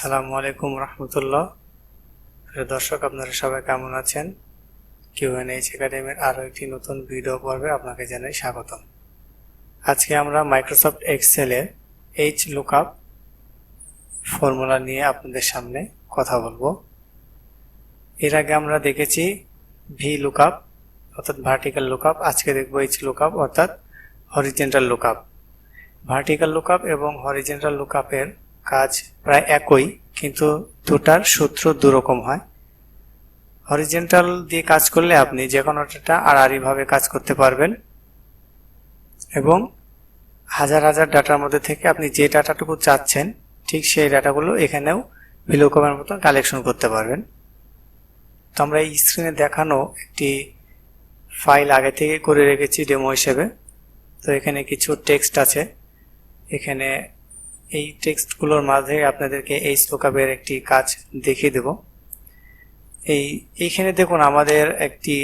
আসসালামু আলাইকুম রহমতুল্লাহ। প্রিয় দর্শক, আপনারা সবাই কেমন আছেন? কিউএনএইচ একাডেমির আরও একটি নতুন ভিডিও পর্বে আপনাকে জানাই স্বাগতম। আজকে আমরা মাইক্রোসফট এক্সেলের এইচ লুকআপ ফর্মুলা নিয়ে আপনাদের সামনে কথা বলবো। এর আগে আমরা দেখেছি ভি লুকআপ অর্থাৎ ভার্টিক্যাল লুকআপ। আজকে দেখবো এইচ লুকআপ অর্থাৎ হরিজেন্টাল লুকআপ। ভার্টিক্যাল লুকআপ এবং হরিজেন্টাল লুকআপের কাজ প্রায় একই, কিন্তু দুটার সূত্র দুরকম হয়। হরিজেন্টাল দিয়ে কাজ করলে আপনি যে কোনোটা আড়াআড়িভাবে কাজ করতে পারবেন এবং হাজার হাজার ডাটার মধ্যে থেকে আপনি যে ডাটাটুকু চাচ্ছেন ঠিক সেই ডাটাগুলো এখানেও ভিলুকআপের মতো কালেকশন করতে পারবেন। তো আমরা এই স্ক্রিনে দেখানো একটি ফাইল আগে থেকে করে রেখেছি ডেমো হিসেবে। তো এখানে কিছু টেক্সট আছে, এখানে এই টেক্সটগুলোর মাঝে আপনাদেরকে এইচ লুকআপের একটি কাজ দেখিয়ে দেব। এইখানে দেখুন আমাদের একটি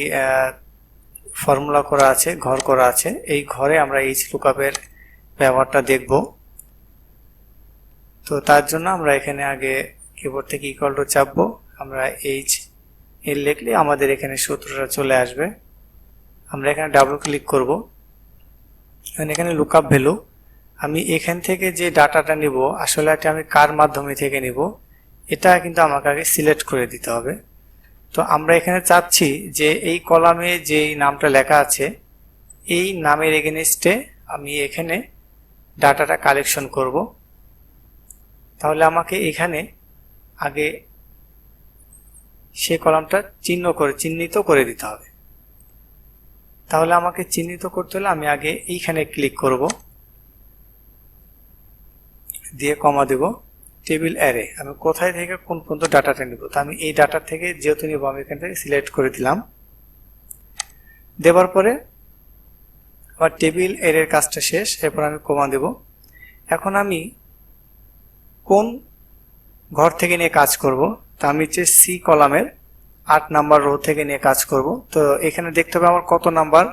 ফর্মুলা করা আছে, ঘর করা আছে। এই ঘরে আমরা এইচ লুকআপের ব্যবহারটা দেখব। তো তার জন্য আমরা এখানে আগে কিবোর্ড থেকে ইকুয়াল টু চাপবো। আমরা এইচ এর লিখলে আমাদের এখানে সূত্রটা চলে আসবে। আমরা এখানে ডাবল ক্লিক করব। এখানে লুকআপ ভ্যালু, আমি এখান থেকে যে ডাটাটা নিব আসলে এটা আমি কার মাধ্যমে থেকে নিব এটা কিন্তু আমাকে আগে সিলেক্ট করে দিতে হবে। তো আমরা এখানে চাচ্ছি যে এই কলামে যে নামটা লেখা আছে এই নামের এগেনস্টে আমি এখানে ডাটাটা কালেকশন করব। তাহলে আমাকে এখানে আগে সেই কলামটা চিহ্নিত করে দিতে হবে। তাহলে আমাকে চিহ্নিত করতে হলে আমি আগে এইখানে ক্লিক করব, দিয়ে কমা দেব। টেবিল অ্যারে, আমি কোথায় থেকে কোন পর্যন্ত ডাটাটা নিব, তো আমি এই ডাটা থেকে যেহেতু নিব আমি এখান থেকে সিলেক্ট করে দিলাম। দেওয়ার পরে আমার টেবিল অ্যারের কাজটা শেষ। এরপর আমি কমা দেব। এখন আমি কোন ঘর থেকে নিয়ে কাজ করব, তা আমি হচ্ছে সি কলামের 8 নাম্বার রো থেকে নিয়ে কাজ করব। তো এখানে দেখতে হবে আমার কত নাম্বার,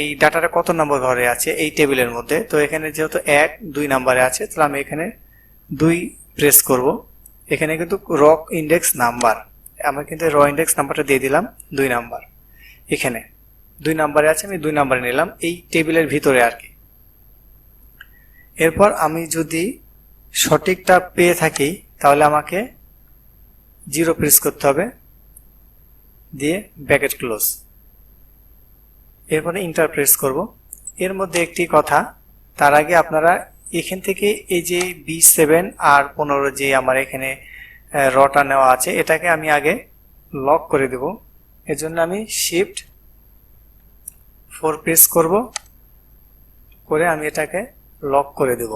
এই ডাটাটা কত নম্বর ঘরে আছে এই টেবিলের মধ্যে। তো এখানে যেহেতু 1 2 নাম্বারে আছে, তাহলে আমি এখানে 2 প্রেস করব। এখানে কিন্তু র ইন্ডেক্স নাম্বার, আমি কিন্তু র ইন্ডেক্স নাম্বারটা দিয়ে দিলাম 2 নাম্বার। এখানে 2 নাম্বারে আছে, আমি 2 নাম্বারে নিলাম এই টেবিলের ভিতরে আর কি। এরপর আমি যদি সঠিকটা পেয়ে থাকি তাহলে আমাকে 0 প্রেস করতে হবে, দিয়ে ব্র্যাকেট ক্লোজ। এরপরে ইন্টার প্রেস করব। এর মধ্যে একটি কথা, তার আগে আপনারা এখান থেকে এই যে B7 আর 15 যে আমার এখানে রটা নেওয়া আছে এটাকে আমি আগে লক করে দেব। এজন্য আমি শিফট 4 প্রেস করব, করে আমি এটাকে লক করে দেব।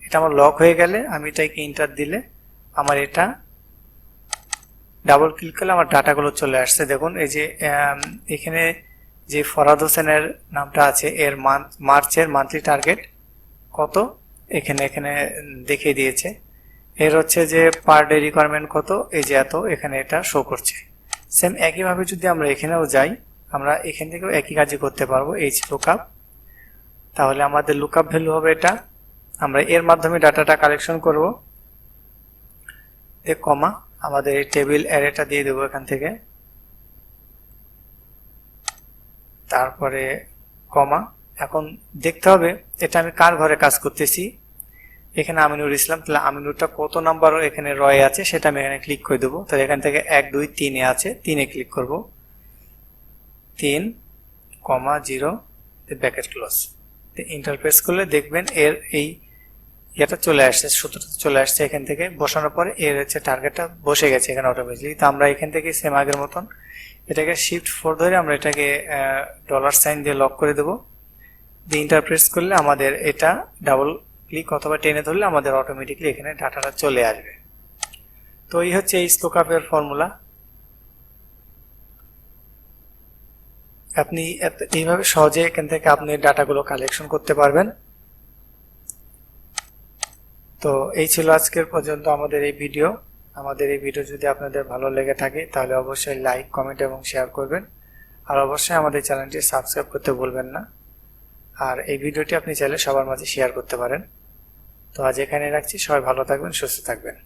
এটা আমার লক হয়ে গেলে আমি এটাকে ইন্টার দিলে আমার এটা ডাবল ক্লিক করলে আমার ডাটাগুলো চলে আসছে। দেখুন এই যে এখানে যে ফরহাদ হোসেনের নামটা আছে এর মার্চের মান্থলি টার্গেট কত এখানে দেখিয়ে দিয়েছে। এর হচ্ছে যে পার ডে রিকোয়ারমেন্ট কত, এই যে এত, এখানে এটা শো করছে। সেম একইভাবে যদি আমরা এখানেও যাই, আমরা এখান থেকেও একই কাজই করতে পারবো, এইচ লুকআপ। তাহলে আমাদের লুকআপ ভ্যালু হবে এটা। আমরা এর মাধ্যমে ডাটাটা কালেকশন করব। কমা আমাদের এই টেবিল অ্যারেটা দিয়ে দেবো এখান থেকে, তারপরে কমা। এখন দেখতে হবে এটা আমি কার ঘরে কাজ করতেছি। এখানে আমিনুর ইসলাম, তাহলে আমিনুরটা কত নাম্বার এখানে রয়ে আছে সেটা আমি এখানে ক্লিক করে দেবো। তাহলে এখান থেকে 1 2 3 এ আছে, 3 এ ক্লিক করব, 3 0 ব্র্যাকেট ক্লোজ। ইন্টার প্রেস করলে দেখবেন এর এই এটা চলে আসছে, সূত্রটা চলে আসছে। এখান থেকে বসানোর পরে এর হচ্ছে টার্গেটটা বসে গেছে এখানে অটোমেটিকলি। তো আমরা এখান থেকে সেম আগের মতন এটাকে শিফট 4 ধরে আমরা এটাকে $সাইন দিয়ে লক করে দেব। দিয়ে ইন্টার প্রেস করলে আমাদের এটা ডাবল ক্লিক অথবা টেনে ধরলে আমাদের অটোমেটিকলি এখানে ডাটাটা চলে আসবে। তো এই হচ্ছে এইচ লুকআপের ফর্মুলা। আপনি এইভাবে সহজে এখান থেকে আপনি ডাটাগুলো কালেকশন করতে পারবেন। তো এই ছিল আজকের পর্যন্ত আমাদের এই ভিডিও। আমাদের এই ভিডিও যদি আপনাদের ভালো লেগে থাকে তাহলে অবশ্যই লাইক, কমেন্ট এবং শেয়ার করবেন। আর অবশ্যই আমাদের চ্যানেলটি সাবস্ক্রাইব করতে ভুলবেন না। আর এই ভিডিওটি আপনি চাইলে সবার মাঝে শেয়ার করতে পারেন। তো আজ এখানে রাখছি, সবাই ভালো থাকবেন, সুস্থ থাকবেন।